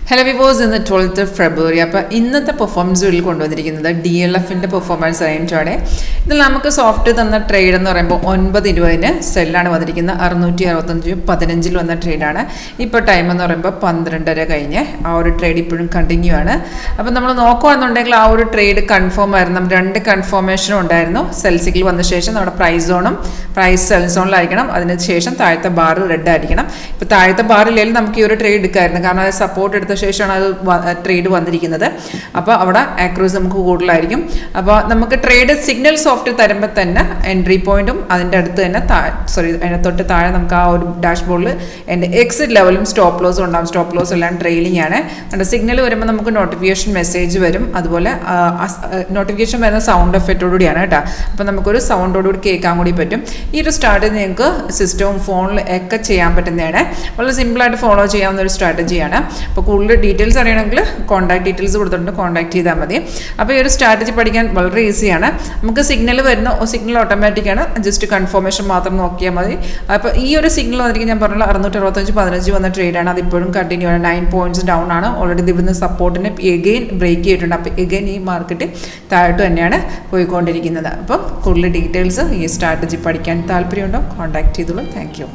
Hello വിവോസ്, ഇന്ന് 12th February. അപ്പോൾ ഇന്നത്തെ പെർഫോമൻസ് വീഡിയോയിൽ കൊണ്ടുവന്നിരിക്കുന്നത് DLFിൻ്റെ പെർഫോമൻസ് റേഞ്ചോടെ. ഇതിൽ നമുക്ക് സോഫ്റ്റ് തന്ന ട്രേഡ് എന്ന് പറയുമ്പോൾ 9:20 സെല്ലാണ് വന്നിരിക്കുന്നത്. 665.15 വന്ന ട്രേഡാണ്. ഇപ്പോൾ ടൈം എന്ന് പറയുമ്പോൾ 12:30 കഴിഞ്ഞ് ആ ഒരു ട്രേഡ് ഇപ്പോഴും കണ്ടിന്യൂ ആണ്. അപ്പോൾ നമ്മൾ നോക്കുകയാണെന്നുണ്ടെങ്കിൽ ആ ഒരു ട്രേഡ് കൺഫേം ആയിരുന്നു. രണ്ട് കൺഫർമേഷനും ഉണ്ടായിരുന്നു. സെൽ സിഗ്നൽ വന്ന ശേഷം നമ്മുടെ പ്രൈസ് സോണും പ്രൈസ് സെൽ സോണിലായിരിക്കണം. അതിന് ശേഷം താഴത്തെ ബാർ റെഡ് ആയിരിക്കണം. ഇപ്പോൾ താഴത്തെ ബാറില്ലെങ്കിൽ നമുക്ക് ഈ ഒരു ട്രേഡ് എടുക്കാമായിരുന്നു, കാരണം അത് സപ്പോർട്ട് എടുത്ത ശേഷമാണ് അത് ട്രേഡ് വന്നിരിക്കുന്നത്. അപ്പോൾ അവിടെ ആക്യൂറസി നമുക്ക് കൂടുതലായിരിക്കും. അപ്പോൾ നമുക്ക് ട്രേഡ് സിഗ്നൽ സോഫ്റ്റ് തരുമ്പോൾ തന്നെ എൻട്രി പോയിന്റും അതിൻ്റെ അടുത്ത് തന്നെ അതിനെ തൊട്ട് താഴെ നമുക്ക് ആ ഒരു ഡാഷ്ബോർഡിൽ എൻ്റെ എക്സിറ്റ് ലെവലും സ്റ്റോപ്പ് ലോസും ഉണ്ടാകും. സ്റ്റോപ്പ് ലോസ് എല്ലാം ട്രെയിലിംഗ് ആണ്. അതിൻ്റെ സിഗ്നൽ വരുമ്പോൾ നമുക്ക് നോട്ടിഫിക്കേഷൻ മെസ്സേജ് വരും. അതുപോലെ നോട്ടിഫിക്കേഷൻ വരുന്ന സൗണ്ട് എഫക്റ്റോടുകൂടിയാണ് കേട്ടോ. അപ്പോൾ നമുക്കൊരു സൗണ്ടോടുകൂടി കേൾക്കാൻ കൂടി പറ്റും. ഈ ഒരു സ്ട്രാറ്റജി നിങ്ങൾക്ക് സിസ്റ്റവും ഫോണിൽ ഒക്കെ ചെയ്യാൻ പറ്റുന്നതാണ്. വളരെ സിമ്പിളായിട്ട് ഫോളോ ചെയ്യാവുന്ന ഒരു സ്ട്രാറ്റജിയാണ്. അപ്പോൾ കൂടുതൽ ഡീറ്റെയിൽസ് അറിയണമെങ്കിൽ കോൺടാക്ട് ഡീറ്റെയിൽസ് കൊടുത്തിട്ടുണ്ട്, കോൺടാക്ട് ചെയ്താൽ മതി. അപ്പോൾ ഈ ഒരു സ്ട്രാറ്റജി പഠിക്കാൻ വളരെ ഈസിയാണ്. നമുക്ക് സിഗ്നൽ വരുന്ന സിഗ്നൽ ഓട്ടോമാറ്റിക്കാണ്, ജസ്റ്റ് കൺഫർമേഷൻ മാത്രം നോക്കിയാൽ മതി. അപ്പോൾ ഈ ഒരു സിഗ്നൽ വന്നിരിക്കും, ഞാൻ പറഞ്ഞ 665.15 വന്ന ട്രേഡാണ്. അത് ഇപ്പോഴും കണ്ടിന്യൂ ആണ്. 9 പോയിന്റ്സ് ഡൗൺ ആണ്. ഓൾറെഡി ഇവിടുന്ന് സപ്പോർട്ടിനെ എഗെയിൻ ബ്രേക്ക് ചെയ്തിട്ടുണ്ട്. അപ്പോൾ എഗെയിൻ ഈ മാർക്കറ്റ് താഴോട്ട് തന്നെയാണ് പോയിക്കൊണ്ടിരിക്കുന്നത്. അപ്പം കൂടുതൽ ഡീറ്റെയിൽസ് ഈ സ്ട്രാറ്റജി പഠിക്കാൻ താല്പര്യമുണ്ടോ കോൺടാക്ട് ചെയ്തോളൂ. Thank you.